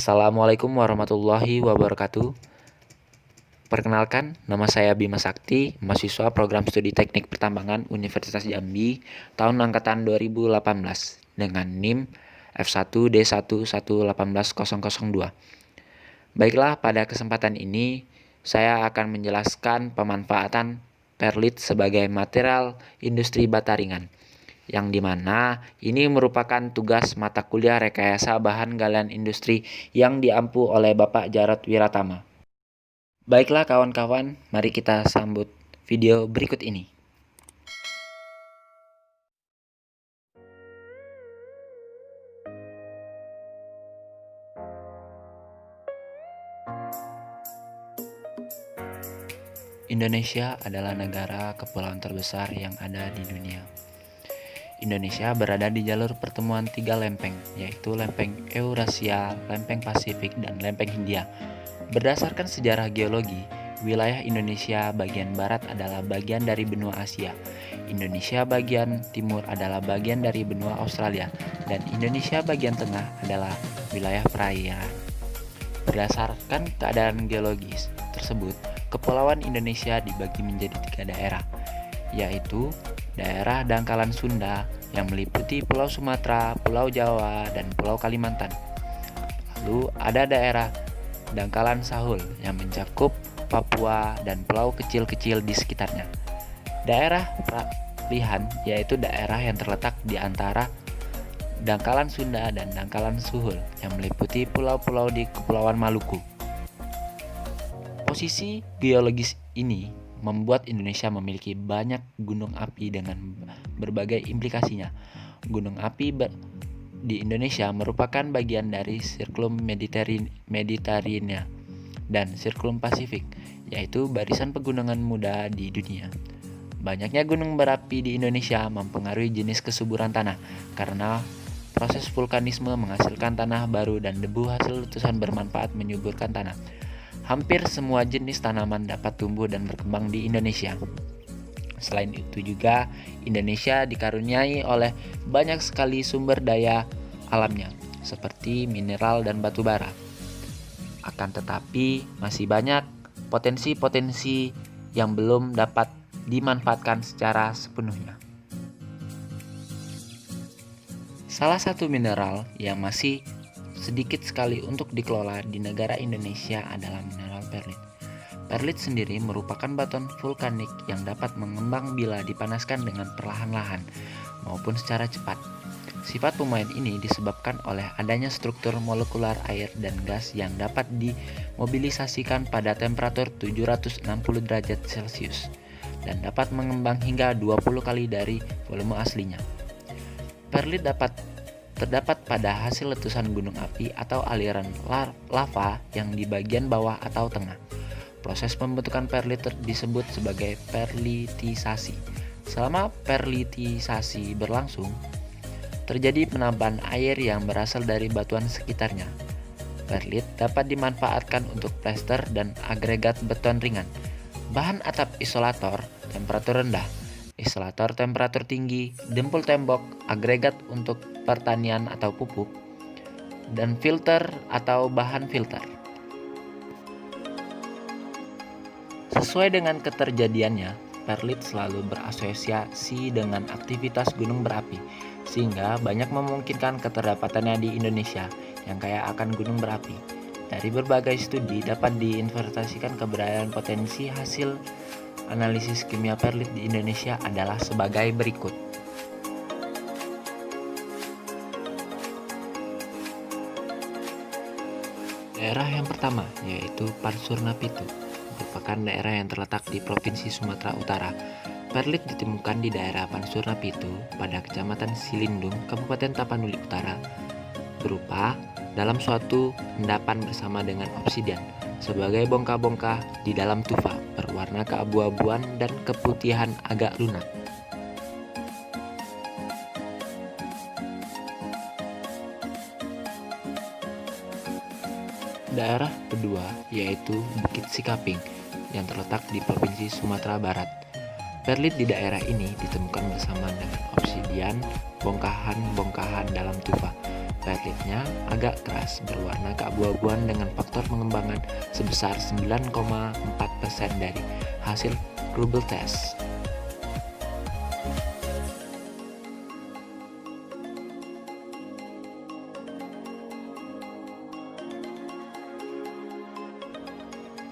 Assalamualaikum warahmatullahi wabarakatuh. Perkenalkan, nama saya Bima Sakti, mahasiswa program studi teknik pertambangan Universitas Jambi, tahun angkatan 2018, dengan NIM F1D1118002. Baiklah, pada kesempatan ini, saya akan menjelaskan pemanfaatan perlit sebagai material industri bata ringan, yang dimana ini merupakan tugas mata kuliah rekayasa bahan galian industri yang diampu oleh Bapak Jarod Wiratama. Baiklah kawan-kawan, mari kita sambut video berikut ini. Indonesia adalah negara kepulauan terbesar yang ada di dunia. Indonesia berada di jalur pertemuan tiga lempeng, yaitu lempeng Eurasia, lempeng Pasifik, dan lempeng Hindia. Berdasarkan sejarah geologi, wilayah Indonesia bagian barat adalah bagian dari benua Asia, Indonesia bagian timur adalah bagian dari benua Australia, dan Indonesia bagian tengah adalah wilayah perairan. Berdasarkan keadaan geologis tersebut, Kepulauan Indonesia dibagi menjadi tiga daerah, yaitu daerah dangkalan Sunda yang meliputi Pulau Sumatera, Pulau Jawa, dan Pulau Kalimantan. Lalu ada daerah dangkalan Sahul yang mencakup Papua dan pulau kecil-kecil di sekitarnya. Daerah peralihan yaitu daerah yang terletak di antara dangkalan Sunda dan dangkalan Suhul yang meliputi pulau-pulau di Kepulauan Maluku. Posisi geologis ini membuat Indonesia memiliki banyak gunung api dengan berbagai implikasinya. Gunung api di Indonesia merupakan bagian dari Sirkulum Mediterania dan Sirkulum Pasifik, yaitu barisan pegunungan muda di dunia. Banyaknya gunung berapi di Indonesia mempengaruhi jenis kesuburan tanah karena proses vulkanisme menghasilkan tanah baru dan debu hasil letusan bermanfaat menyuburkan tanah. Hampir semua jenis tanaman dapat tumbuh dan berkembang di Indonesia. Selain itu juga, Indonesia dikaruniai oleh banyak sekali sumber daya alamnya, seperti mineral dan batu bara. Akan tetapi, masih banyak potensi-potensi yang belum dapat dimanfaatkan secara sepenuhnya. Salah satu mineral yang masih sedikit sekali untuk dikelola di negara Indonesia adalah mineral perlit. Perlit sendiri merupakan batuan vulkanik yang dapat mengembang bila dipanaskan dengan perlahan-lahan maupun secara cepat. Sifat pemain ini disebabkan oleh adanya struktur molekular air dan gas yang dapat dimobilisasikan pada temperatur 760 derajat Celcius dan dapat mengembang hingga 20 kali dari volume aslinya. Perlit terdapat pada hasil letusan gunung api atau aliran lava yang di bagian bawah atau tengah. Proses pembentukan perlit disebut sebagai perlitisasi. Selama perlitisasi berlangsung, terjadi penambahan air yang berasal dari batuan sekitarnya. Perlit dapat dimanfaatkan untuk plester dan agregat beton ringan. Bahan atap isolator temperatur rendah, isolator temperatur tinggi, dempul tembok, agregat untuk pertanian atau pupuk, dan filter atau bahan filter. Sesuai dengan keterjadiannya, perlit selalu berasosiasi dengan aktivitas gunung berapi, sehingga banyak memungkinkan keterdapatannya di Indonesia yang kaya akan gunung berapi. Dari berbagai studi dapat diinvestasikan keberadaan potensi hasil analisis kimia perlit di Indonesia adalah sebagai berikut. Daerah yang pertama yaitu Pansurna Pitu, merupakan daerah yang terletak di Provinsi Sumatera Utara. Perlit ditemukan di daerah Pansurna Pitu pada Kecamatan Silindung, Kabupaten Tapanuli Utara, berupa dalam suatu endapan bersama dengan obsidian sebagai bongkah-bongkah di dalam tufa berwarna keabu-abuan dan keputihan agak lunak. Daerah kedua yaitu Bukit Sikaping yang terletak di Provinsi Sumatera Barat. Perlit di daerah ini ditemukan bersama dengan obsidian, bongkahan-bongkahan dalam tufa Perlitnya agak keras, berwarna keabu-abuan dengan faktor pengembangan sebesar 9,4% dari hasil Rubel test.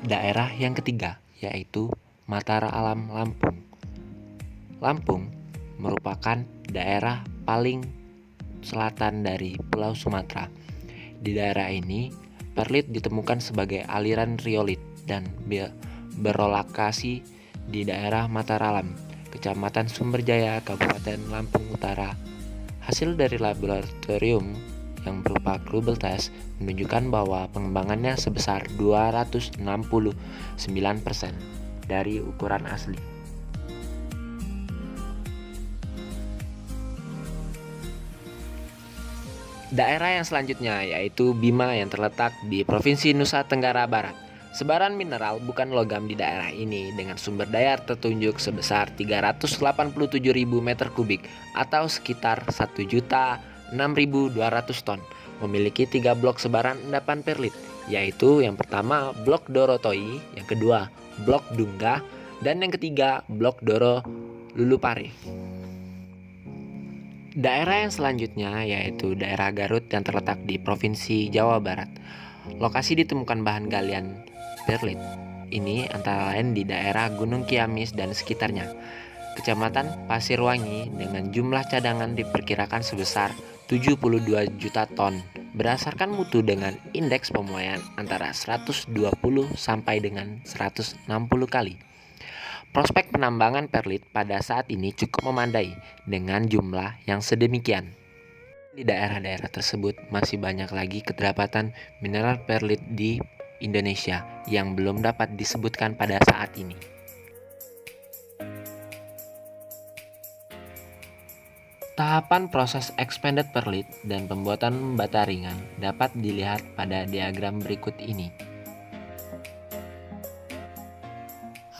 Daerah yang ketiga yaitu Matara Alam Lampung. Lampung merupakan daerah paling selatan dari Pulau Sumatera. Di daerah ini, perlit ditemukan sebagai aliran riolit dan berlokasi di daerah Mataralam, Kecamatan Sumberjaya, Kabupaten Lampung Utara. Hasil dari laboratorium yang berupa Rubel test menunjukkan bahwa pengembangannya sebesar 269% dari ukuran asli. Daerah yang selanjutnya yaitu Bima yang terletak di Provinsi Nusa Tenggara Barat. Sebaran mineral bukan logam di daerah ini dengan sumber daya tertunjuk sebesar 387.000 meter kubik atau sekitar 1.006.200 ton. Memiliki 3 blok sebaran endapan perlit, yaitu yang pertama blok Dorotoi, yang kedua blok Dungga, dan yang ketiga blok Doro Lulupare. Daerah yang selanjutnya yaitu daerah Garut yang terletak di Provinsi Jawa Barat. Lokasi ditemukan bahan galian perlit ini antara lain di daerah Gunung Kiamis dan sekitarnya. Kecamatan Pasirwangi dengan jumlah cadangan diperkirakan sebesar 72 juta ton berdasarkan mutu dengan indeks pemuaian antara 120 sampai dengan 160 kali. Prospek penambangan perlit pada saat ini cukup memadai dengan jumlah yang sedemikian. Di daerah-daerah tersebut masih banyak lagi kedapatan mineral perlit di Indonesia yang belum dapat disebutkan pada saat ini. Tahapan proses expanded perlit dan pembuatan bata ringan dapat dilihat pada diagram berikut ini.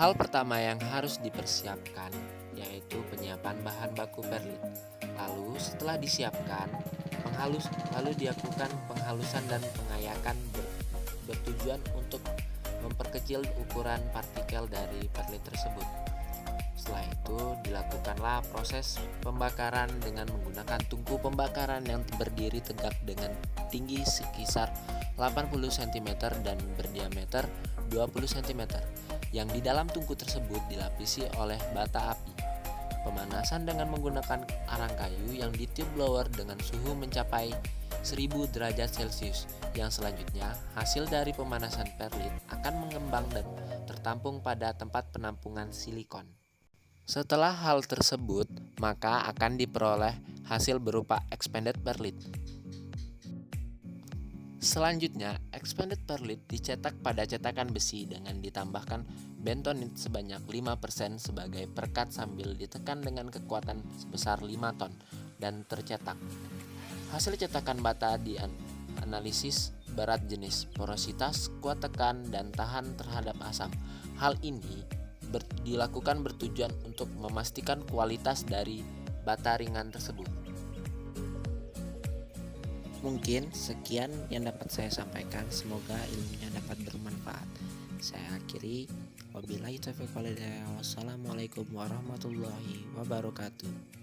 Hal pertama yang harus dipersiapkan yaitu penyiapan bahan baku perlit. Lalu setelah disiapkan, lalu dilakukan penghalusan dan pengayakan bertujuan untuk memperkecil ukuran partikel dari perlit tersebut. Setelah itu dilakukanlah proses pembakaran dengan menggunakan tungku pembakaran yang berdiri tegak dengan tinggi sekitar 80 cm dan berdiameter 20 cm. Yang di dalam tungku tersebut dilapisi oleh bata api. Pemanasan dengan menggunakan arang kayu yang ditiup blower dengan suhu mencapai 1000 derajat Celcius. Yang selanjutnya, hasil dari pemanasan perlit akan mengembang dan tertampung pada tempat penampungan silikon. Setelah hal tersebut, maka akan diperoleh hasil berupa expanded perlit. Selanjutnya, expanded perlit dicetak pada cetakan besi dengan ditambahkan bentonit sebanyak 5% sebagai perekat sambil ditekan dengan kekuatan sebesar 5 ton dan tercetak. Hasil cetakan bata dianalisis berat jenis, porositas, kuat tekan, dan tahan terhadap asam. Hal ini dilakukan bertujuan untuk memastikan kualitas dari bata ringan tersebut. Mungkin sekian yang dapat saya sampaikan, semoga ilmunya dapat bermanfaat. Saya akhiri, wabillahi taufiq wal hidayah. Wassalamualaikum warahmatullahi wabarakatuh.